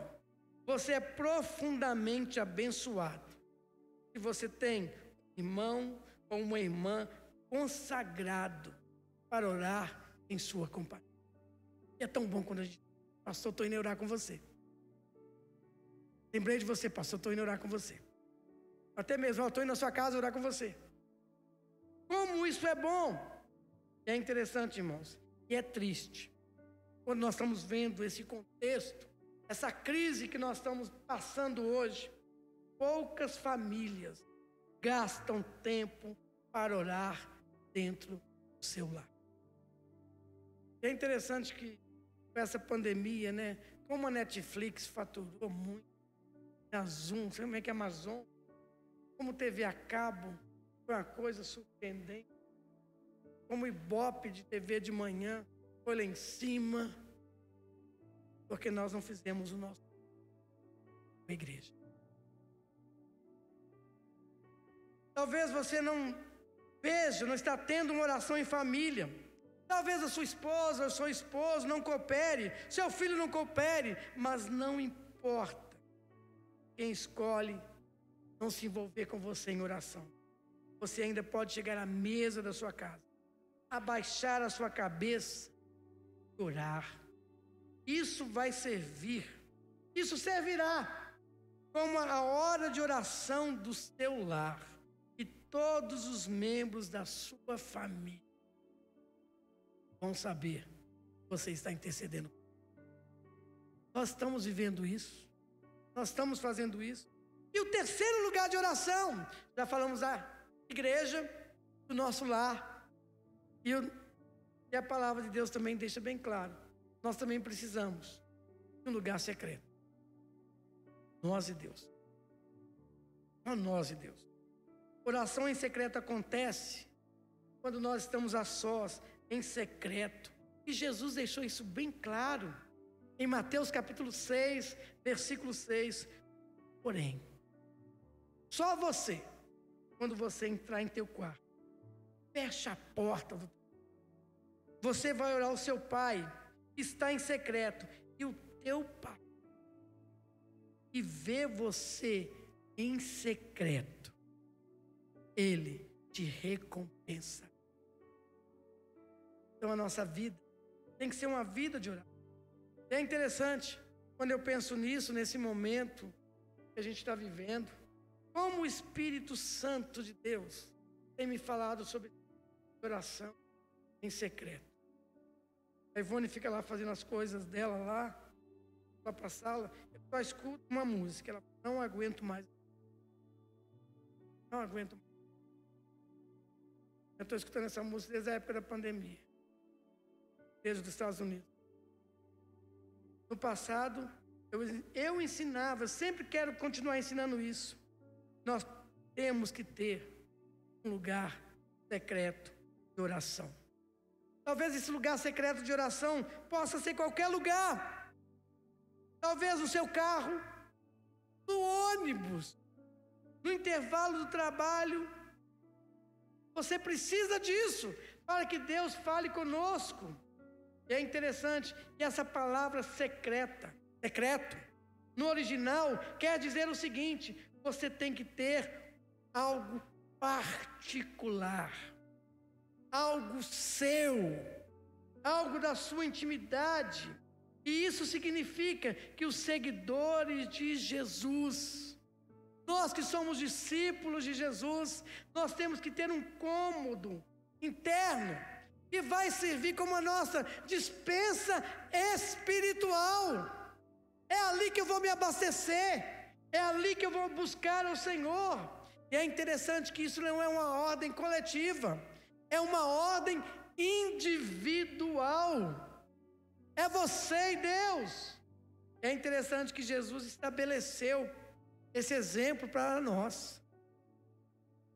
Speaker 3: Você é profundamente abençoado se você tem um irmão ou uma irmã consagrado para orar em sua companhia. E é tão bom quando a gente, pastor, estou indo orar com você. Lembrei de você, pastor, estou indo orar com você. Até mesmo, estou indo na sua casa orar com você. Como isso é bom! É interessante, irmãos, e é triste quando nós estamos vendo esse contexto, essa crise que nós estamos passando hoje. Poucas famílias gastam tempo para orar dentro do seu lar. É interessante que com essa pandemia, como a Netflix faturou muito, a Zoom, sabe como é que é a Amazon, como TV a cabo, foi uma coisa surpreendente. Como o Ibope de TV de manhã foi lá em cima, porque nós não fizemos o nosso a igreja. Talvez você não veja, não está tendo uma oração em família. Talvez a sua esposa, o seu esposo não coopere, seu filho não coopere, mas não importa. Quem escolhe não se envolver com você em oração, você ainda pode chegar à mesa da sua casa, abaixar a sua cabeça e orar. Isso vai servir, isso servirá como a hora de oração do seu lar, e todos os membros da sua família vão saber que você está intercedendo. Nós estamos vivendo isso, nós estamos fazendo isso. E o terceiro lugar de oração, já falamos da igreja, do nosso lar, e a palavra de Deus também deixa bem claro, nós também precisamos de um lugar secreto. Nós e Deus. Não nós e Deus. Oração em secreto acontece quando nós estamos a sós, em secreto. E Jesus deixou isso bem claro em Mateus capítulo 6, versículo 6. Porém, só você, quando você entrar em teu quarto, fecha a porta do teu. Você vai orar ao seu pai, que está em secreto, e o teu pai, que vê você em secreto, ele te recompensa. Então a nossa vida tem que ser uma vida de oração. É interessante, quando eu penso nisso, nesse momento que a gente está vivendo, como o Espírito Santo de Deus tem me falado sobre oração em secreto. A Ivone fica lá fazendo as coisas dela lá para a sala, eu só escuto uma música, ela não aguento mais. Não aguento mais. Eu estou escutando essa música desde a época da pandemia, desde os Estados Unidos. No passado, eu ensinava, sempre quero continuar ensinando isso. Nós temos que ter um lugar secreto de oração. Talvez esse lugar secreto de oração possa ser qualquer lugar. Talvez no seu carro, no ônibus, no intervalo do trabalho. Você precisa disso para que Deus fale conosco. E é interessante que essa palavra secreto, no original, quer dizer o seguinte: você tem que ter algo particular, algo seu, algo da sua intimidade. E isso significa que os seguidores de Jesus, nós que somos discípulos de Jesus, nós temos que ter um cômodo interno e vai servir como a nossa despensa espiritual. É ali que eu vou me abastecer, é ali que eu vou buscar o Senhor. E é interessante que isso não é uma ordem coletiva, é uma ordem individual. É você e Deus. É interessante que Jesus estabeleceu esse exemplo para nós.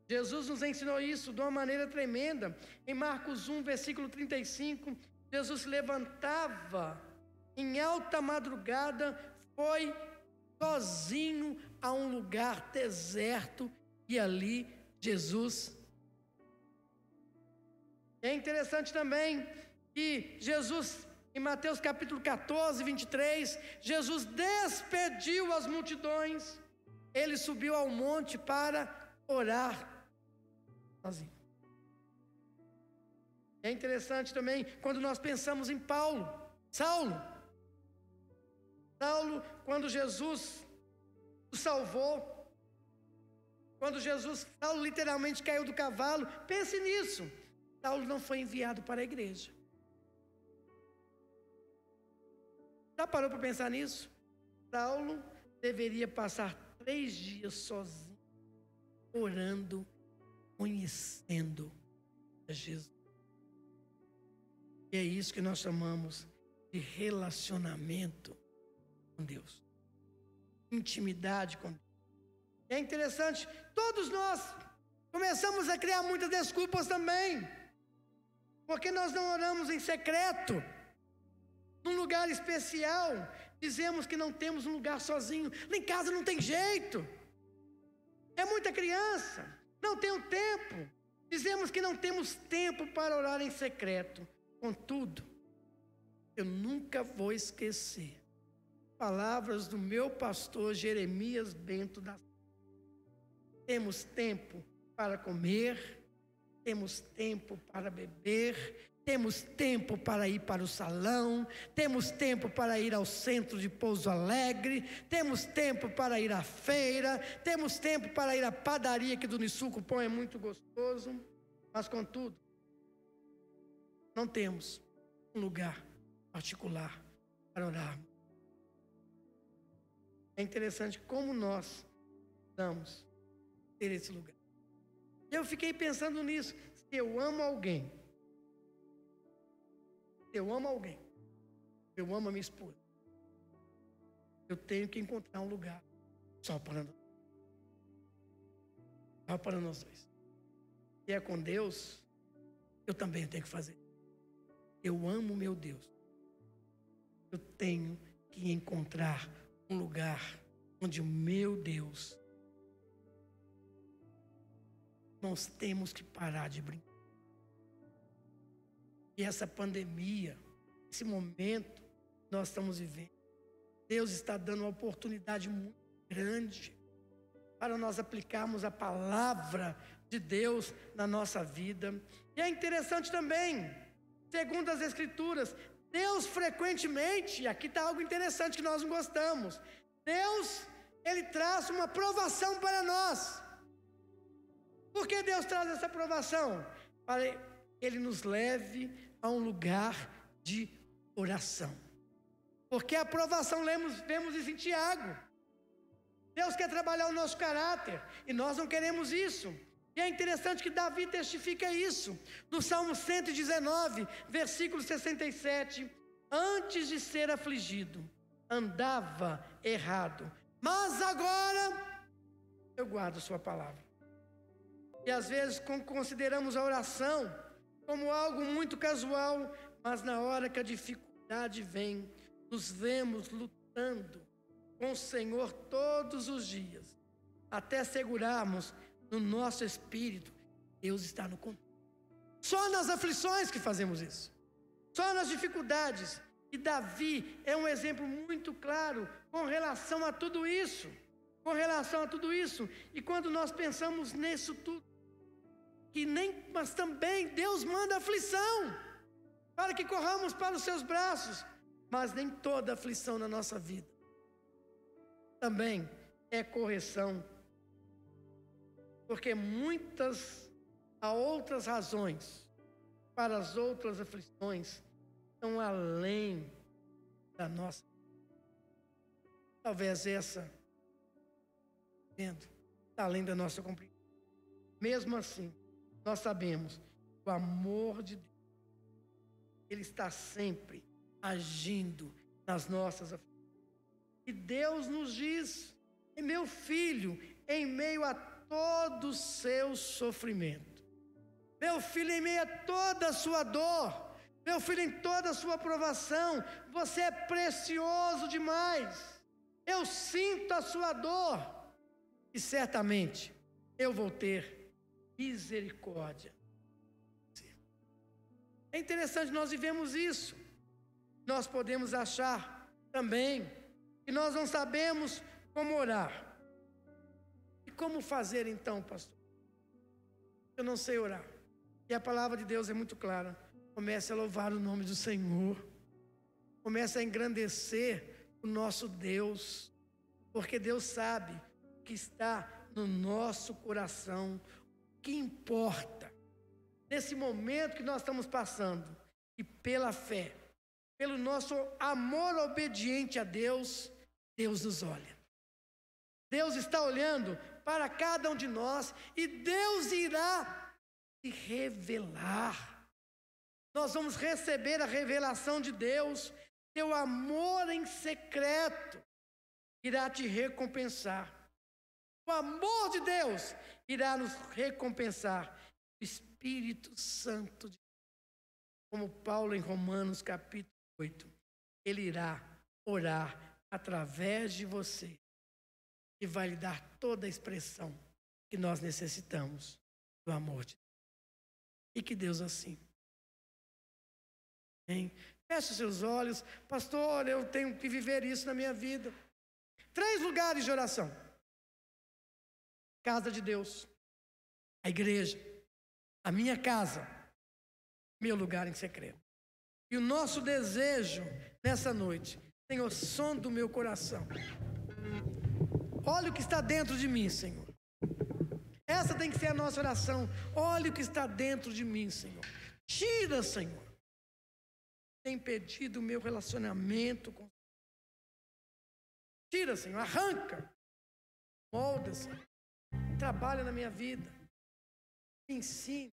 Speaker 3: Jesus nos ensinou isso de uma maneira tremenda. Em Marcos 1, versículo 35, Jesus se levantava em alta madrugada, foi sozinho a um lugar deserto, e ali Jesus. É interessante também que Jesus, em Mateus capítulo 14, 23, Jesus despediu as multidões, ele subiu ao monte para orar sozinho. É interessante também quando nós pensamos em Saulo, quando Jesus o salvou, quando Saulo literalmente caiu do cavalo, pense nisso. Saulo não foi enviado para a igreja. Já parou para pensar nisso? Saulo deveria passar 3 dias sozinho, orando, conhecendo a Jesus. E é isso que nós chamamos de relacionamento com Deus, intimidade com Deus. É interessante, todos nós começamos a criar muitas desculpas também, porque nós não oramos em secreto, num lugar especial. Dizemos que não temos um lugar sozinho. Lá em casa não tem jeito, é muita criança, não tenho tempo. Dizemos que não temos tempo para orar em secreto. Contudo, eu nunca vou esquecer palavras do meu pastor Jeremias Bento da Silva. Temos tempo para comer, temos tempo para beber, temos tempo para ir para o salão, temos tempo para ir ao centro de Pouso Alegre, temos tempo para ir à feira, temos tempo para ir à padaria, que do Unisul o pão é muito gostoso, mas contudo, não temos um lugar particular para orar. É interessante como nós damos ter esse lugar. Eu fiquei pensando nisso. Se eu amo alguém, eu amo a minha esposa, eu tenho que encontrar um lugar só para nós dois. Se é com Deus, eu também tenho que fazer. Eu amo meu Deus, eu tenho que encontrar um lugar onde o meu Deus. Nós temos que parar de brincar. E essa pandemia, esse momento que nós estamos vivendo, Deus está dando uma oportunidade muito grande para nós aplicarmos a palavra de Deus na nossa vida. E é interessante também, segundo as Escrituras, Deus frequentemente, e aqui está algo interessante que nós não gostamos, Deus, Ele traz uma provação para nós. Por que Deus traz essa provação? Para que Ele nos leve a um lugar de oração. Porque a provação vemos isso em Tiago. Deus quer trabalhar o nosso caráter e nós não queremos isso. E é interessante que Davi testifica isso. No Salmo 119, versículo 67. Antes de ser afligido, andava errado, mas agora eu guardo sua palavra. E às vezes consideramos a oração como algo muito casual, mas na hora que a dificuldade vem, nos vemos lutando com o Senhor todos os dias, até segurarmos no nosso espírito, Deus está no controle. Só nas aflições que fazemos isso, só nas dificuldades. E Davi é um exemplo muito claro com relação a tudo isso. E quando nós pensamos nisso tudo, mas também Deus manda aflição para que corramos para os seus braços, mas nem toda aflição na nossa vida também é correção, porque há outras razões para as outras aflições estão além da nossa. Talvez essa, está além da nossa compreensão. Mesmo assim, nós sabemos que o amor de Deus, Ele está sempre agindo nas nossas aflições. E Deus nos diz: meu filho, em meio a todo o seu sofrimento, meu filho, em meio a toda a sua dor, meu filho, em toda a sua provação, você é precioso demais. Eu sinto a sua dor e certamente eu vou ter misericórdia. É interessante, nós vivemos isso. Nós podemos achar também que nós não sabemos como orar. E como fazer então, pastor? Eu não sei orar. E a palavra de Deus é muito clara. Comece a louvar o nome do Senhor. Comece a engrandecer o nosso Deus. Porque Deus sabe o que está no nosso coração. O que importa. Nesse momento que nós estamos passando. E pela fé, pelo nosso amor obediente a Deus, Deus nos olha. Deus está olhando para cada um de nós e Deus irá se revelar. Nós vamos receber a revelação de Deus. Teu amor em secreto irá te recompensar. O amor de Deus irá nos recompensar. O Espírito Santo de Deus, como Paulo em Romanos capítulo 8, ele irá orar através de você e vai lhe dar toda a expressão que nós necessitamos do amor de Deus. E que Deus assim. Hein? Feche os seus olhos. Pastor, eu tenho que viver isso na minha vida. 3 lugares de oração: casa de Deus, a igreja, a minha casa, meu lugar em secreto. E o nosso desejo nessa noite: Senhor, som do meu coração. Olha o que está dentro de mim, Senhor. Essa tem que ser a nossa oração. Olha o que está dentro de mim, Senhor. Tira, Senhor. Tem impedido o meu relacionamento com. Tira, Senhor. Arranca. Molda, Senhor. Trabalha na minha vida. Me ensina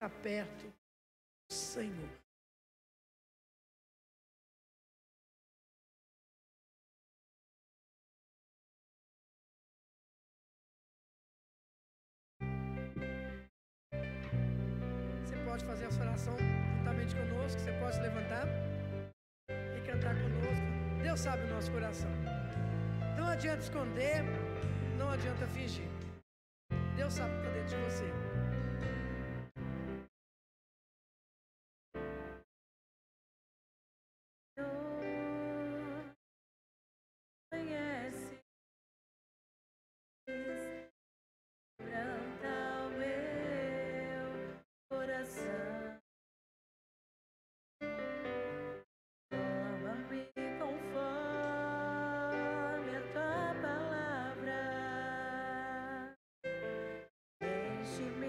Speaker 3: a estar perto do Senhor. Pode fazer essa oração juntamente conosco. Você pode se levantar e cantar conosco. Deus sabe o nosso coração. Não adianta esconder, não adianta fingir. Deus sabe o que está dentro de você.
Speaker 4: Enche-me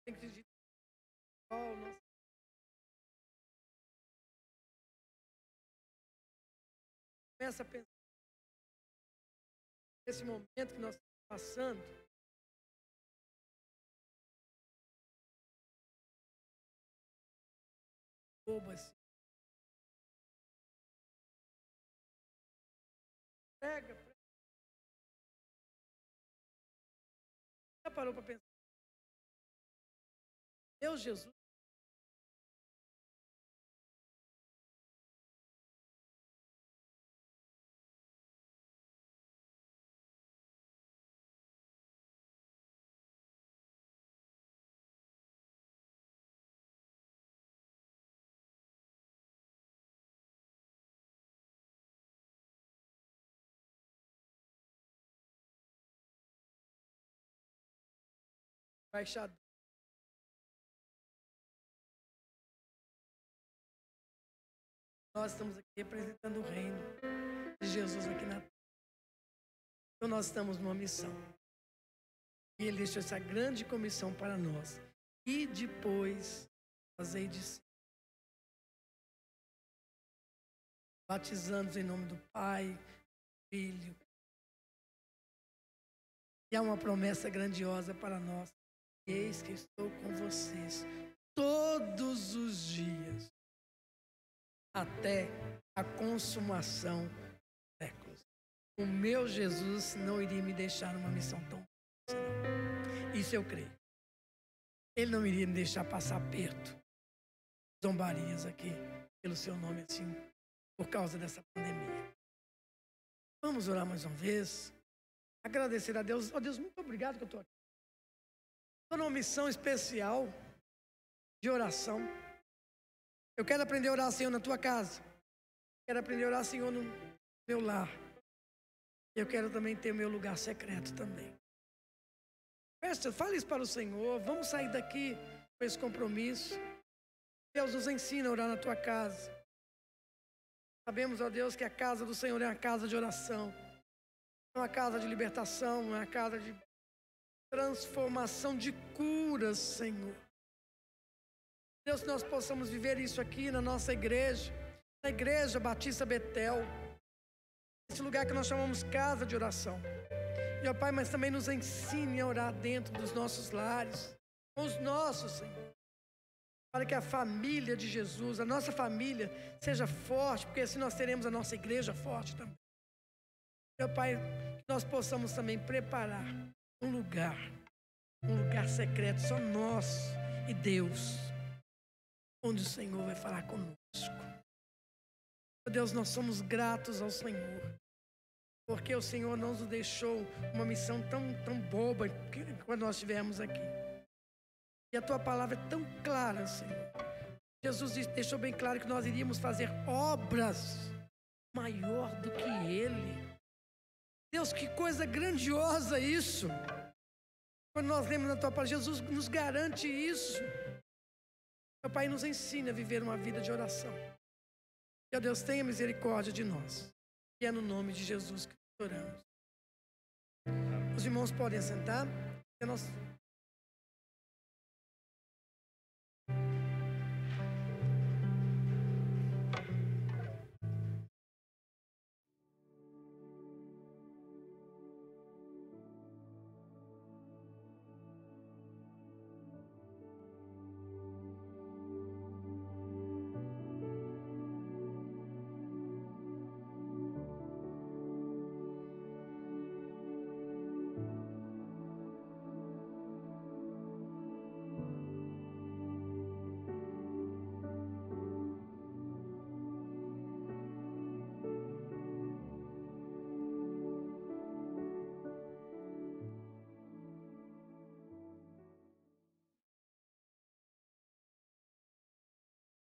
Speaker 3: tem que digitar. Nossa. Começa a pensar nesse momento que nós estamos passando. Bobo assim. Prega. Já parou para pensar? Deus, Jesus. Baixador. Nós estamos aqui representando o reino de Jesus aqui na terra. Então nós estamos numa missão. E Ele deixou essa grande comissão para nós. E depois, fazei discípulos, batizando em nome do Pai, do Filho. E há uma promessa grandiosa para nós. Eis que estou com vocês todos os dias, até a consumação dos séculos. O meu Jesus não iria me deixar numa missão tão difícil. Isso eu creio. Ele não iria me deixar passar aperto, zombarias aqui, pelo seu nome assim, por causa dessa pandemia. Vamos orar mais uma vez. Agradecer a Deus. Oh, Deus, muito obrigado que eu estou aqui. Estou numa missão especial de oração. Eu quero aprender a orar, Senhor, na tua casa. Quero aprender a orar, Senhor, no meu lar. Eu quero também ter meu lugar secreto também. Peça, fale isso para o Senhor. Vamos sair daqui com esse compromisso. Deus nos ensina a orar na tua casa. Sabemos, ó Deus, que a casa do Senhor é uma casa de oração. É uma casa de libertação, é uma casa de transformação, de curas, Senhor. Deus, que nós possamos viver isso aqui na nossa igreja, na Igreja Batista Betel, esse lugar que nós chamamos casa de oração. E, ó Pai, mas também nos ensine a orar dentro dos nossos lares, com os nossos, Senhor, para que a família de Jesus, a nossa família, seja forte, porque assim nós teremos a nossa igreja forte também. Meu Pai, que nós possamos também preparar um lugar secreto, só nós e Deus, onde o Senhor vai falar conosco. Meu Deus, nós somos gratos ao Senhor, porque o Senhor não nos deixou uma missão tão boba quando nós estivemos aqui. E a tua palavra é tão clara, Senhor. Jesus deixou bem claro que nós iríamos fazer obras maior do que Ele. Deus, que coisa grandiosa isso. Quando nós lemos na tua palavra, Jesus nos garante isso. Meu Pai, nos ensina a viver uma vida de oração. Que, ó Deus, tenha misericórdia de nós. E é no nome de Jesus que oramos. Os irmãos podem sentar.